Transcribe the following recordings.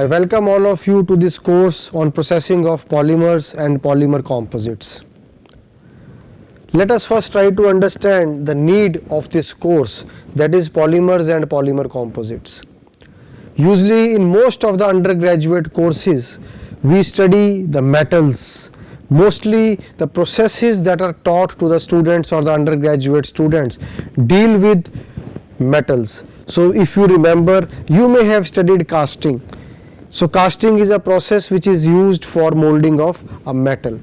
I welcome all of you to this course on processing of polymers and polymer composites. Let us first try to understand the need of this course, that is polymers and polymer composites. Usually in most of the undergraduate courses, we study the metals. Mostly the processes that are taught to the students or the undergraduate students deal with metals. So if you remember, you may have studied casting. So casting is a process which is used for molding of a metal.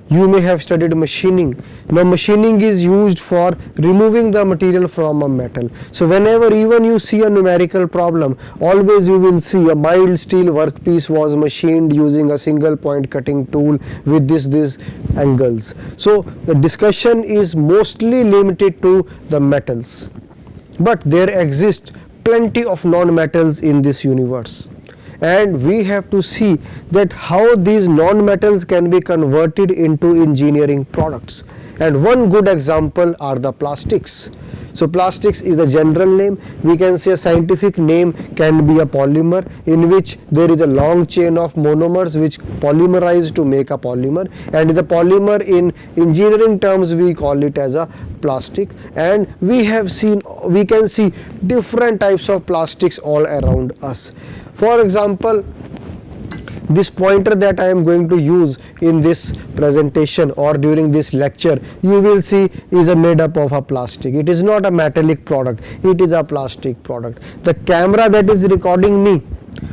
You may have studied machining. Now machining is used for removing the material from a metal. So whenever even you see a numerical problem, always you will see a mild steel workpiece was machined using a single point cutting tool with this angles. So the discussion is mostly limited to the metals. But there exist plenty of non-metals in this universe. And we have to see that how these non-metals can be converted into engineering products. And one good example are the plastics. So plastics is the general name. We can say a scientific name can be a polymer, in which there is a long chain of monomers which polymerize to make a polymer, and the polymer in engineering terms we call it as a plastic. And we can see different types of plastics all around us. For example, this pointer that I am going to use in this presentation or during this lecture, you will see is made up of a plastic. It is not a metallic product, it is a plastic product. The camera that is recording me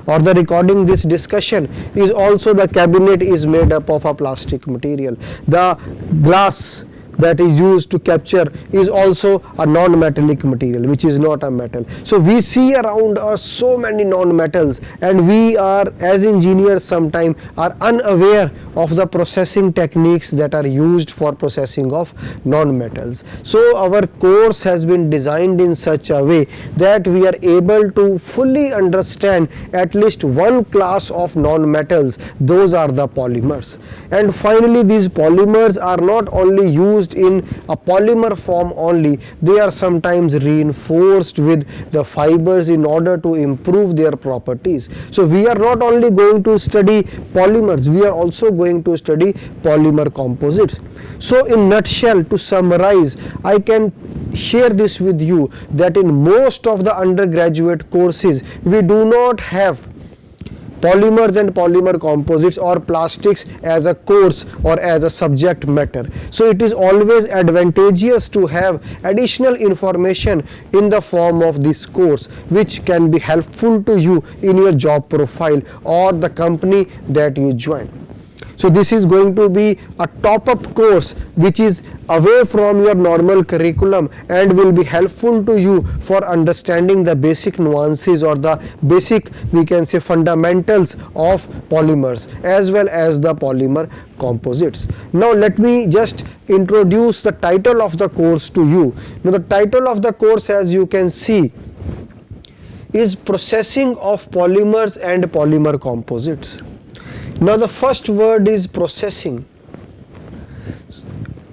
or the recording this discussion is also, the cabinet is made up of a plastic material. The glass that is used to capture is also a non-metallic material, which is not a metal. So we see around us so many non-metals, and we are, as engineers, sometimes are unaware of the processing techniques that are used for processing of non-metals. So our course has been designed in such a way that we are able to fully understand at least one class of non-metals. Those are the polymers. And finally, these polymers are not only used in a polymer form only, they are sometimes reinforced with the fibers in order to improve their properties. So we are not only going to study polymers, we are also going to study polymer composites. So in nutshell, to summarize, I can share this with you that in most of the undergraduate courses we do not have polymers and polymer composites or plastics as a course or as a subject matter. So it is always advantageous to have additional information in the form of this course, which can be helpful to you in your job profile or the company that you join. So this is going to be a top-up course which is away from your normal curriculum and will be helpful to you for understanding the basic nuances or the basic, we can say, fundamentals of polymers as well as the polymer composites. Now let me just introduce the title of the course to you. Now the title of the course, as you can see, is Processing of Polymers and Polymer Composites. Now the first word is processing.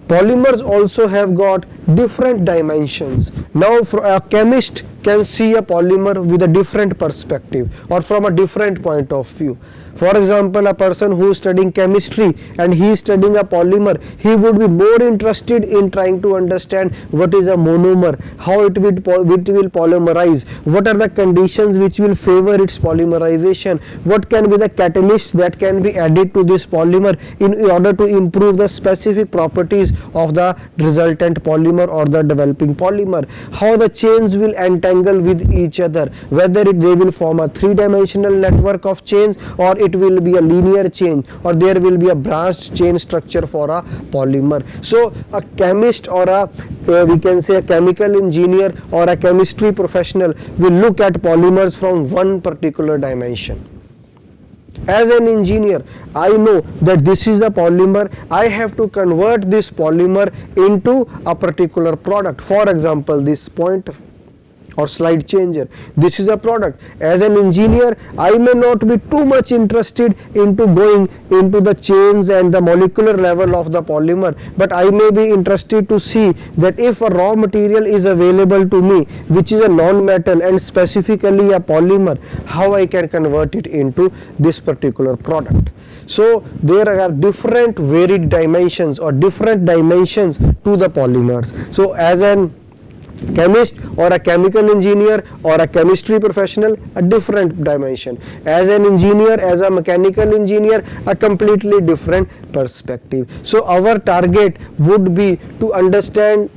Polymers also have got different dimensions. Now a chemist can see a polymer with a different perspective or from a different point of view. For example, a person who is studying chemistry and he is studying a polymer, he would be more interested in trying to understand what is a monomer, how it will polymerize, what are the conditions which will favor its polymerization, what can be the catalysts that can be added to this polymer in order to improve the specific properties of the resultant polymer or the developing polymer, how the chains will entangle with each other, whether they will form a three-dimensional network of chains or it will be a linear chain, or there will be a branched chain structure for a polymer. So a chemist or we can say a chemical engineer or a chemistry professional will look at polymers from one particular dimension. As an engineer, I know that this is a polymer. I have to convert this polymer into a particular product. For example, this pointer. or slide changer. This is a product. As an engineer, I may not be too much interested into going into the chains and the molecular level of the polymer, but I may be interested to see that if a raw material is available to me which is a non-metal and specifically a polymer, how I can convert it into this particular product. So there are different varied dimensions or different dimensions to the polymers. So as an chemist or a chemical engineer or a chemistry professional, a different dimension. As an engineer, as a mechanical engineer, a completely different perspective. So our target would be to understand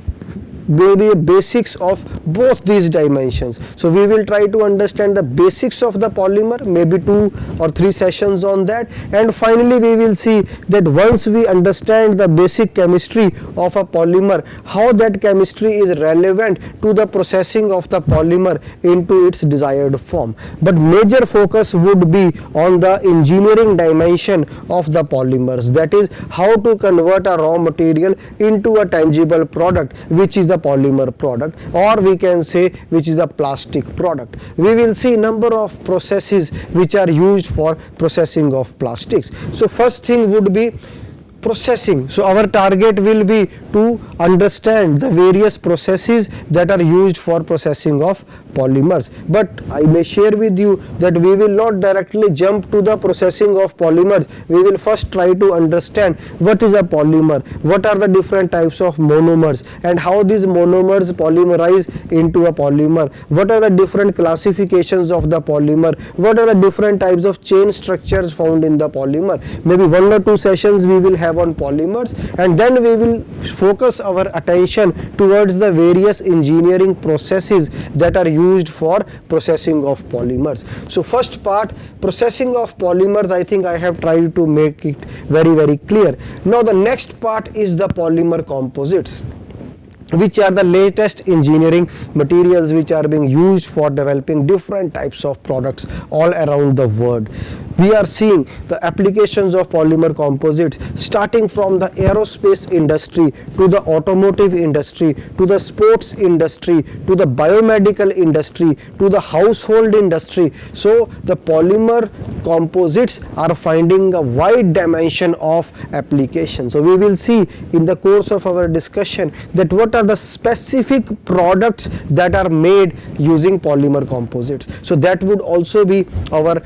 maybe basics of both these dimensions. So we will try to understand the basics of the polymer, maybe 2 or 3 sessions on that, and finally we will see that once we understand the basic chemistry of a polymer, how that chemistry is relevant to the processing of the polymer into its desired form. But major focus would be on the engineering dimension of the polymers, that is how to convert a raw material into a tangible product which is the polymer product, or we can say which is a plastic product. We will see number of processes which are used for processing of plastics. So first thing would be processing. So our target will be to understand the various processes that are used for processing of polymers. But I may share with you that we will not directly jump to the processing of polymers. We will first try to understand what is a polymer, what are the different types of monomers, and how these monomers polymerize into a polymer, what are the different classifications of the polymer, what are the different types of chain structures found in the polymer. Maybe 1 or 2 sessions we will have on polymers, and then we will focus our attention towards the various engineering processes that are used for processing of polymers. So first part, processing of polymers, I think I have tried to make it very clear. Now the next part is the polymer composites, which are the latest engineering materials which are being used for developing different types of products all around the world. We are seeing the applications of polymer composites starting from the aerospace industry to the automotive industry to the sports industry to the biomedical industry to the household industry. So the polymer composites are finding a wide dimension of application. So we will see in the course of our discussion that what are the specific products that are made using polymer composites. So that would also be our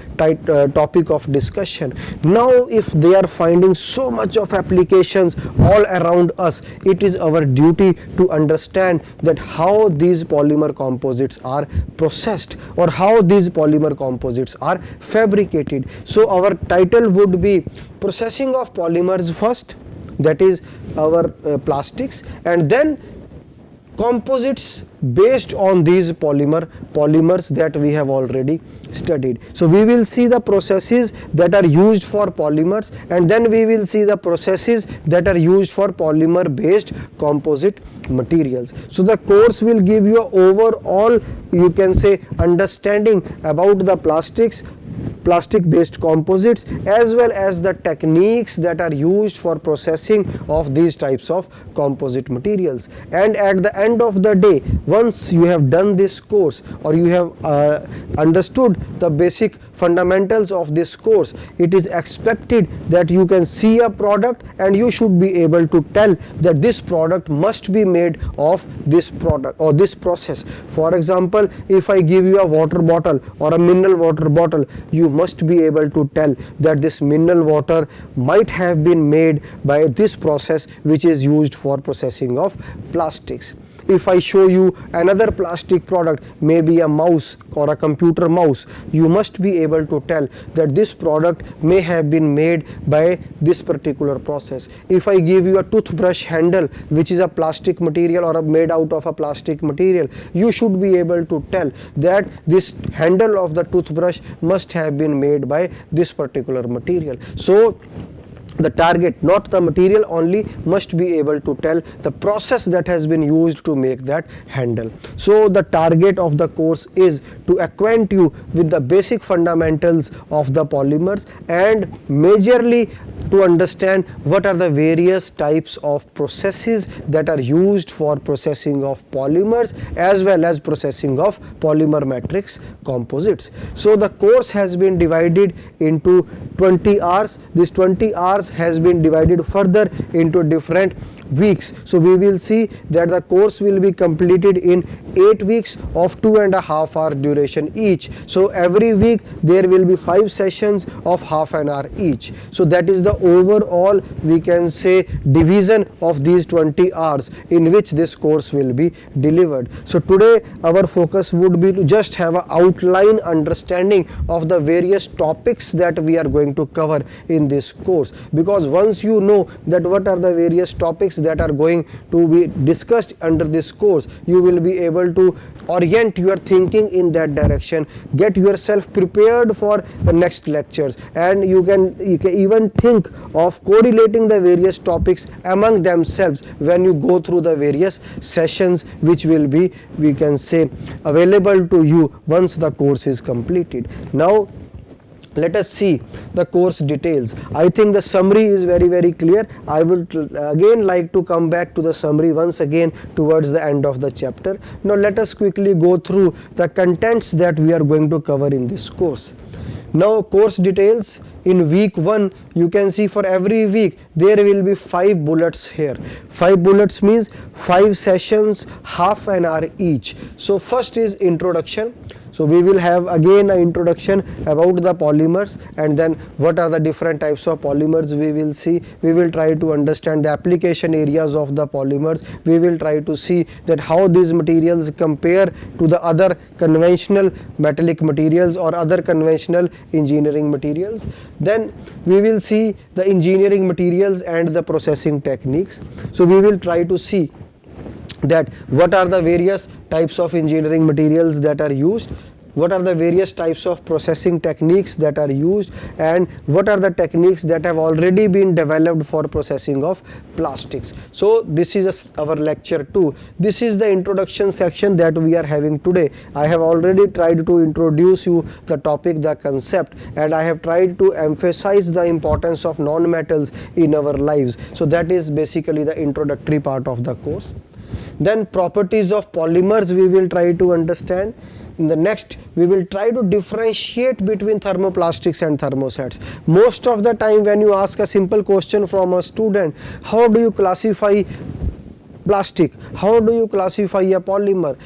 topic of discussion. Now if they are finding so much of applications all around us, it is our duty to understand that how these polymer composites are processed or how these polymer composites are fabricated. So our title would be processing of polymers first, that is our plastics, and then composites based on these polymers that we have already studied. So we will see the processes that are used for polymers, and then we will see the processes that are used for polymer based composite materials. So the course will give you an overall, you can say, understanding about the plastic based composites as well as the techniques that are used for processing of these types of composite materials. And at the end of the day, once you have done this course or you have understood the basic fundamentals of this course, it is expected that you can see a product and you should be able to tell that this product must be made of this product or this process. For example, if I give you a water bottle or a mineral water bottle, you must be able to tell that this mineral water might have been made by this process which is used for processing of plastics. If I show you another plastic product, maybe a mouse or a computer mouse, you must be able to tell that this product may have been made by this particular process. If I give you a toothbrush handle which is a plastic material or made out of a plastic material, you should be able to tell that this handle of the toothbrush must have been made by this particular material. So the target, not the material only, must be able to tell the process that has been used to make that handle. So the target of the course is to acquaint you with the basic fundamentals of the polymers and majorly to understand what are the various types of processes that are used for processing of polymers as well as processing of polymer matrix composites. So the course has been divided into 20 hours. This 20 hours has been divided further into different weeks. So we will see that the course will be completed in 8 weeks of 2.5 hour duration each. So every week there will be 5 sessions of half an hour each. So that is the overall, we can say, division of these 20 hours in which this course will be delivered. So today our focus would be to just have an outline understanding of the various topics that we are going to cover in this course, because once you know that what are the various topics that are going to be discussed under this course, you will be able to orient your thinking in that direction, get yourself prepared for the next lectures, and you can even think of correlating the various topics among themselves when you go through the various sessions which will be, we can say, available to you once the course is completed. Now let us see the course details. I think the summary is very clear. I would again like to come back to the summary once again towards the end of the chapter. Now let us quickly go through the contents that we are going to cover in this course. Now course details. In week 1, you can see for every week there will be 5 bullets here. 5 bullets means 5 sessions, half an hour each. So first is introduction. So we will have again an introduction about the polymers, and then what are the different types of polymers we will see. We will try to understand the application areas of the polymers. We will try to see that how these materials compare to the other conventional metallic materials or other conventional engineering materials. Then we will see the engineering materials and the processing techniques. So we will try to see that what are the various types of engineering materials that are used, what are the various types of processing techniques that are used, and what are the techniques that have already been developed for processing of plastics. So this is our lecture 2. This is the introduction section that we are having today. I have already tried to introduce you the topic, the concept, and I have tried to emphasize the importance of non-metals in our lives. So that is basically the introductory part of the course. Then properties of polymers we will try to understand. In the next, we will try to differentiate between thermoplastics and thermosets. Most of the time when you ask a simple question from a student, how do you classify plastic, how do you classify a polymer,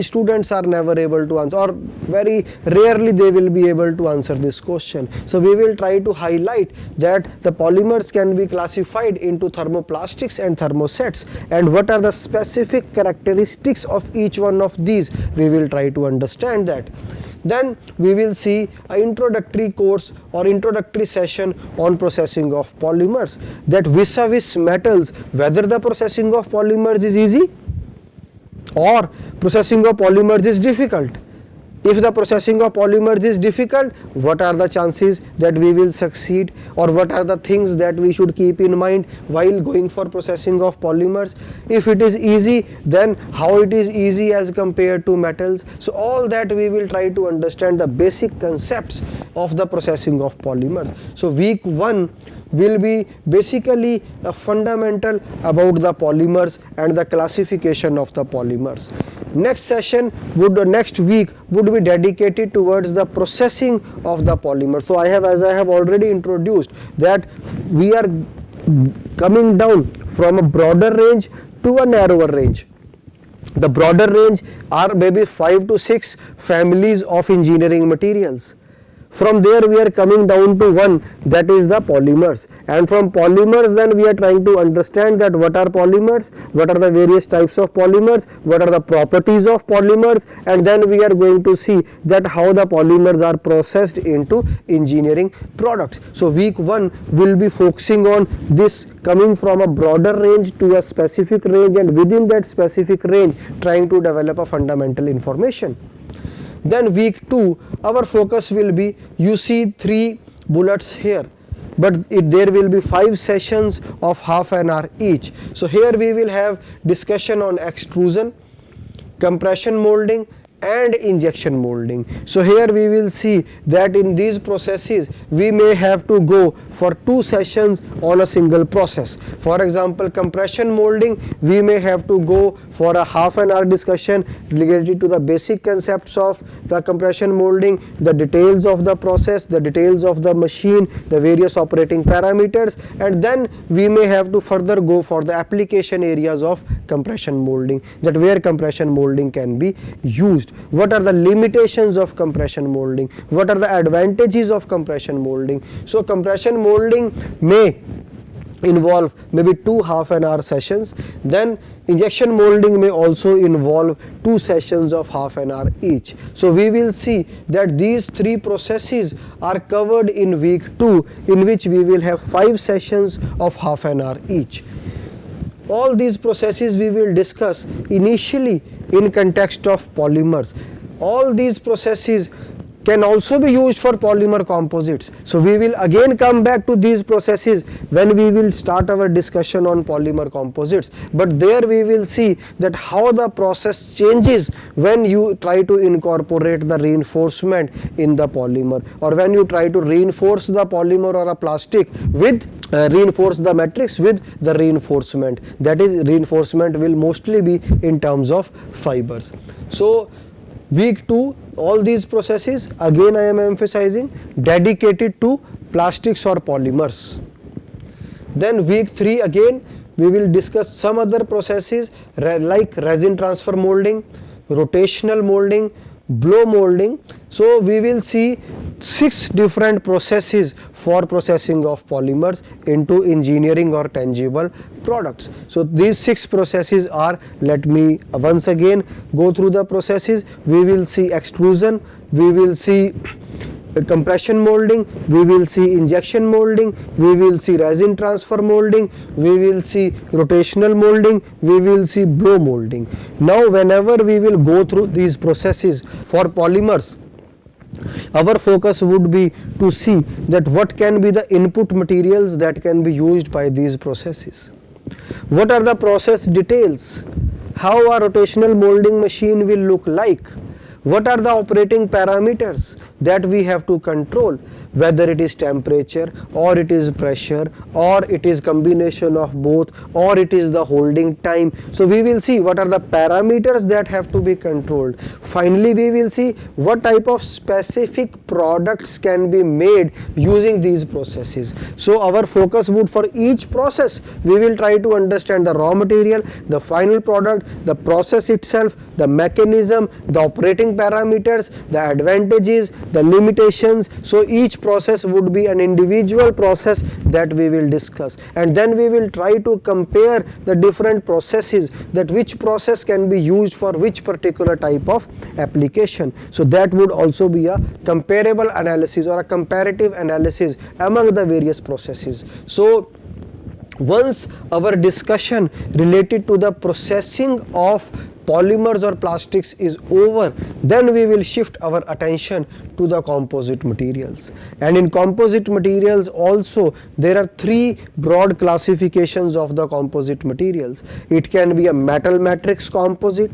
students are never able to answer, or very rarely they will be able to answer this question. So we will try to highlight that the polymers can be classified into thermoplastics and thermosets, and what are the specific characteristics of each one of these, we will try to understand that. Then we will see an introductory course or introductory session on processing of polymers, that vis-a-vis metals, whether the processing of polymers is easy or processing of polymers is difficult. If the processing of polymers is difficult, what are the chances that we will succeed, or what are the things that we should keep in mind while going for processing of polymers? If it is easy, then how it is easy as compared to metals? So all that we will try to understand the basic concepts of the processing of polymers. So week 1 will be basically a fundamental about the polymers and the classification of the polymers. Next session next week would be dedicated towards the processing of the polymer. So as I have already introduced, that we are coming down from a broader range to a narrower range. The broader range are maybe 5 to 6 families of engineering materials. From there we are coming down to one, that is the polymers, and from polymers then we are trying to understand that what are polymers, what are the various types of polymers, what are the properties of polymers, and then we are going to see that how the polymers are processed into engineering products. So week 1 will be focusing on this, coming from a broader range to a specific range, and within that specific range trying to develop a fundamental information. Then week 2, our focus will be, you see 3 bullets here. there will be 5 sessions of half an hour each. So here we will have discussion on extrusion, compression molding and injection molding. So here we will see that in these processes we may have to go for 2 sessions on a single process. For example, compression molding, we may have to go for a half an hour discussion related to the basic concepts of the compression molding, the details of the process, the details of the machine, the various operating parameters, and then we may have to further go for the application areas of compression molding, that where compression molding can be used. What are the limitations of compression molding? What are the advantages of compression molding? So compression molding may involve maybe 2 half an hour sessions. Then injection molding may also involve 2 sessions of half an hour each. So we will see that these 3 processes are covered in week 2, in which we will have 5 sessions of half an hour each. All these processes we will discuss initially in context of polymers. All these processes can also be used for polymer composites. So we will again come back to these processes when we will start our discussion on polymer composites. But there we will see that how the process changes when you try to incorporate the reinforcement in the polymer, or when you try to reinforce the polymer or a plastic with reinforce the matrix with the reinforcement. That is, reinforcement will mostly be in terms of fibers. So week 2, all these processes, again I am emphasizing, dedicated to plastics or polymers. Then week 3 again we will discuss some other processes like resin transfer molding, rotational molding, blow molding. So we will see 6 different processes for processing of polymers into engineering or tangible products. So these 6 processes are, let me once again go through the processes. We will see extrusion, we will see compression molding, we will see injection molding, we will see resin transfer molding, we will see rotational molding, we will see blow molding. Now whenever we will go through these processes for polymers, our focus would be to see that what can be the input materials that can be used by these processes. What are the process details? How a rotational molding machine will look like? What are the operating parameters that we have to control, whether it is temperature or it is pressure or it is combination of both or it is the holding time. So we will see what are the parameters that have to be controlled. Finally we will see what type of specific products can be made using these processes. So our focus would, for each process we will try to understand the raw material, the final product, the process itself, the mechanism, the operating parameters, the advantages, the limitations. So each process would be an individual process that we will discuss, and then we will try to compare the different processes, that which process can be used for which particular type of application. So that would also be a comparable analysis or a comparative analysis among the various processes. So once our discussion related to the processing of polymers or plastics is over, then we will shift our attention to the composite materials. And in composite materials also there are 3 broad classifications of the composite materials. It can be a metal matrix composite,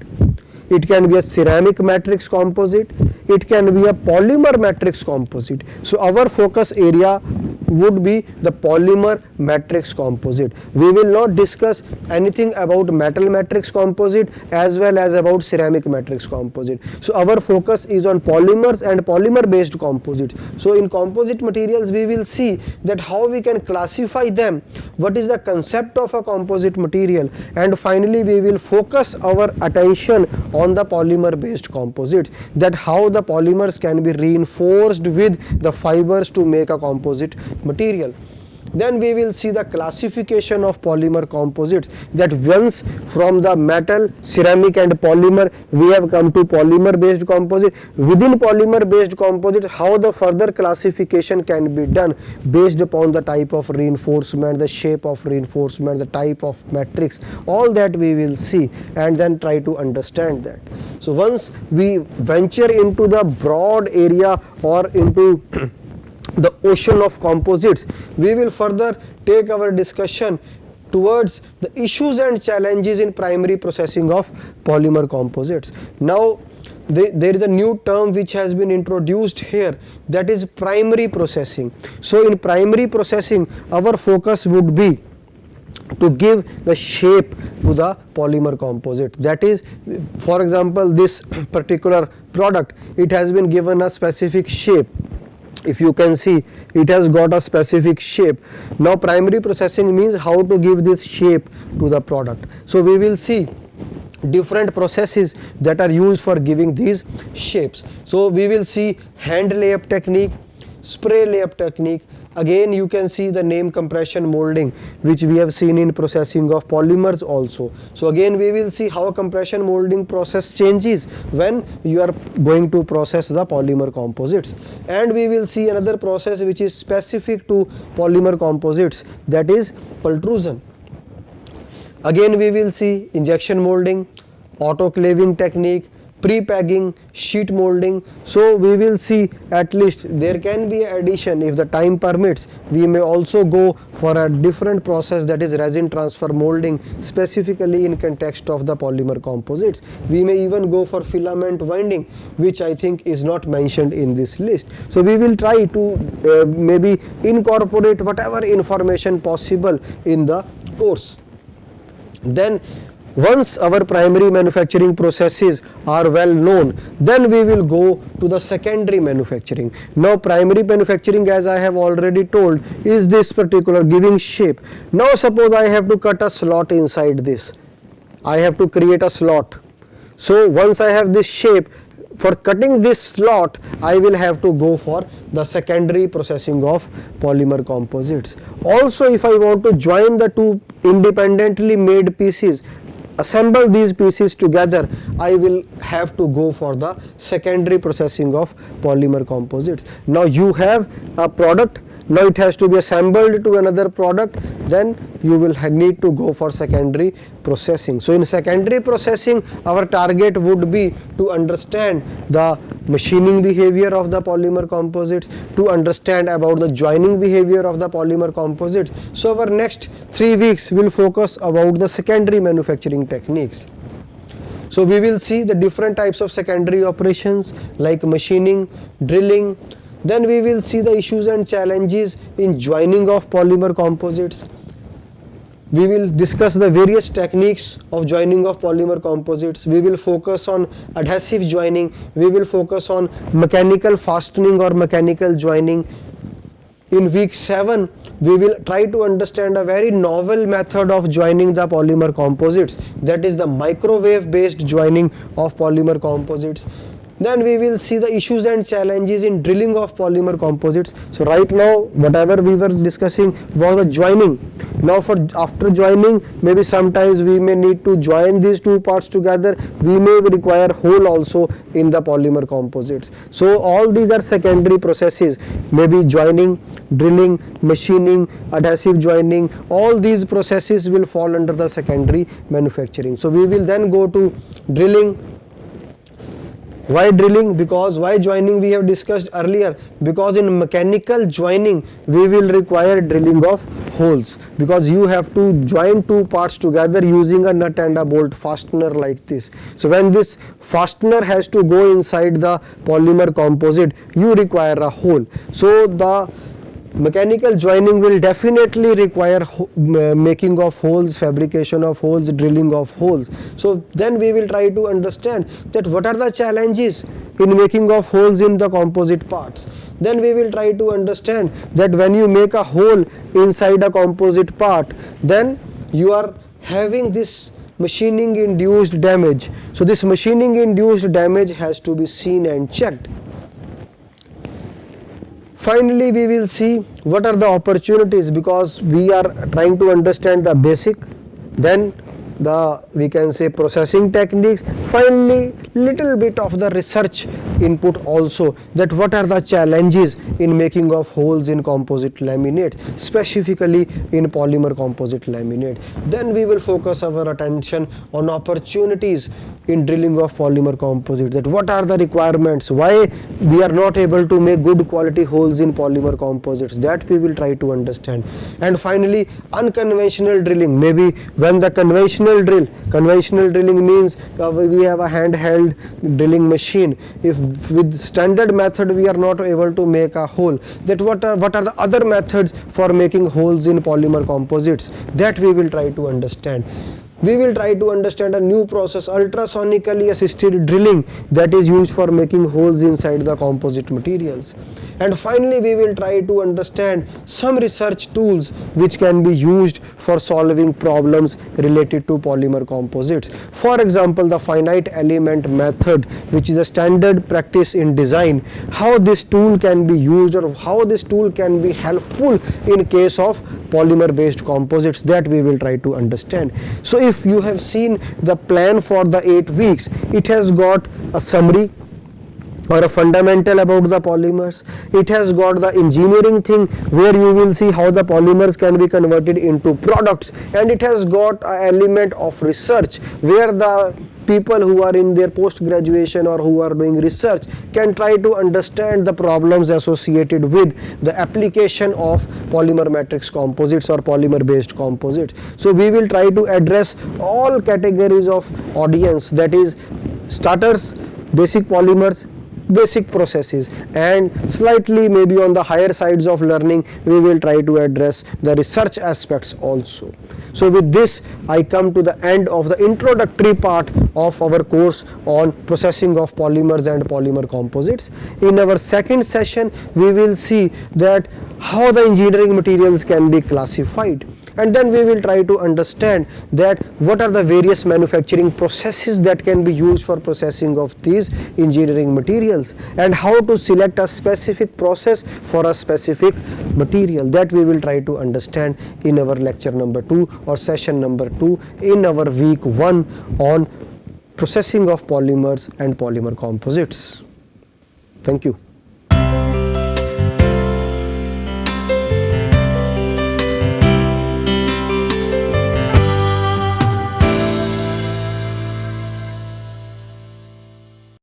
it can be a ceramic matrix composite, it can be a polymer matrix composite. So our focus area would be the polymer matrix composite. We will not discuss anything about metal matrix composite as well as about ceramic matrix composite. So our focus is on polymers and polymer based composites. So in composite materials we will see that how we can classify them, what is the concept of a composite material, and finally we will focus our attention on the polymer based composites, that how the polymers can be reinforced with the fibers to make a composite material. Then we will see the classification of polymer composites, that once from the metal, ceramic and polymer we have come to polymer based composite. Within polymer based composite, how the further classification can be done based upon the type of reinforcement, the shape of reinforcement, the type of matrix, all that we will see and then try to understand that. So once we venture into the broad area or into the ocean of composites, we will further take our discussion towards the issues and challenges in primary processing of polymer composites. Now there is a new term which has been introduced here, that is primary processing. So in primary processing, our focus would be to give the shape to the polymer composite. That is, for example, this particular product, it has been given a specific shape. If you can see, it has got a specific shape. Now primary processing means how to give this shape to the product. So we will see different processes that are used for giving these shapes. So we will see hand layup technique, spray layup technique. Again you can see the name compression molding, which we have seen in processing of polymers also. So again we will see how compression molding process changes when you are going to process the polymer composites. And we will see another process which is specific to polymer composites, that is pultrusion. Again we will see injection molding, autoclaving technique, pre-pegging, sheet molding. So we will see, at least there can be addition, if the time permits, we may also go for a different process, that is resin transfer molding, specifically in context of the polymer composites. We may even go for filament winding, which I think is not mentioned in this list. So we will try to maybe incorporate whatever information possible in the course. Then once our primary manufacturing processes are well known, then we will go to the secondary manufacturing. Now primary manufacturing, as I have already told, is this particular giving shape. Now suppose I have to cut a slot inside this, I have to create a slot. So once I have this shape, for cutting this slot I will have to go for the secondary processing of polymer composites. Also, if I want to join the two independently made pieces, assemble these pieces together, I will have to go for the secondary processing of polymer composites. Now you have a product, now it has to be assembled to another product, then you will need to go for secondary processing. So in secondary processing, our target would be to understand the machining behavior of the polymer composites, to understand about the joining behavior of the polymer composites. So our next 3 weeks will focus about the secondary manufacturing techniques. So we will see the different types of secondary operations like machining, drilling. Then we will see the issues and challenges in joining of polymer composites. We will discuss the various techniques of joining of polymer composites. We will focus on adhesive joining. We will focus on mechanical fastening or mechanical joining. In week 7, we will try to understand a very novel method of joining the polymer composites, that is the microwave based joining of polymer composites. Then we will see the issues and challenges in drilling of polymer composites. So right now whatever we were discussing was the joining. Now after joining, maybe sometimes we may need to join these two parts together. We may require hole also in the polymer composites. So all these are secondary processes, maybe joining, drilling, machining, adhesive joining. All these processes will fall under the secondary manufacturing. So we will then go to drilling. Why drilling? Because why joining we have discussed earlier, because in mechanical joining we will require drilling of holes, because you have to join two parts together using a nut and a bolt fastener like this. So when this fastener has to go inside the polymer composite, you require a hole. So the mechanical joining will definitely require making of holes, fabrication of holes, drilling of holes. So then we will try to understand that what are the challenges in making of holes in the composite parts. Then we will try to understand that when you make a hole inside a composite part, then you are having this machining induced damage. So this machining induced damage has to be seen and checked. Finally, we will see what are the opportunities, because we are trying to understand the basic, then the, we can say, processing techniques. Finally, little bit of the research input also, that what are the challenges in making of holes in composite laminates, specifically in polymer composite laminate. Then we will focus our attention on opportunities in drilling of polymer composites, that what are the requirements, why we are not able to make good quality holes in polymer composites, that we will try to understand. And finally, unconventional drilling, maybe when the conventional drilling means we have a handheld drilling machine, if with standard method we are not able to make a hole, that what are the other methods for making holes in polymer composites, that we will try to understand. We will try to understand a new process, ultrasonically assisted drilling, that is used for making holes inside the composite materials. And finally, we will try to understand some research tools which can be used for solving problems related to polymer composites. For example, the finite element method, which is a standard practice in design, how this tool can be used or how this tool can be helpful in case of polymer based composites, that we will try to understand. So if you have seen the plan for the 8 weeks, it has got a summary or a fundamental about the polymers. It has got the engineering thing where you will see how the polymers can be converted into products, and it has got an element of research where the people who are in their post graduation or who are doing research can try to understand the problems associated with the application of polymer matrix composites or polymer based composites. So we will try to address all categories of audience, that is starters, basic polymers, basic processes, and slightly maybe on the higher sides of learning we will try to address the research aspects also. So with this I come to the end of the introductory part of our course on processing of polymers and polymer composites. In our second session we will see that how the engineering materials can be classified, and then we will try to understand that what are the various manufacturing processes that can be used for processing of these engineering materials, and how to select a specific process for a specific material, that we will try to understand in our lecture number 2 or session number 2 in our week 1 on processing of polymers and polymer composites. Thank you.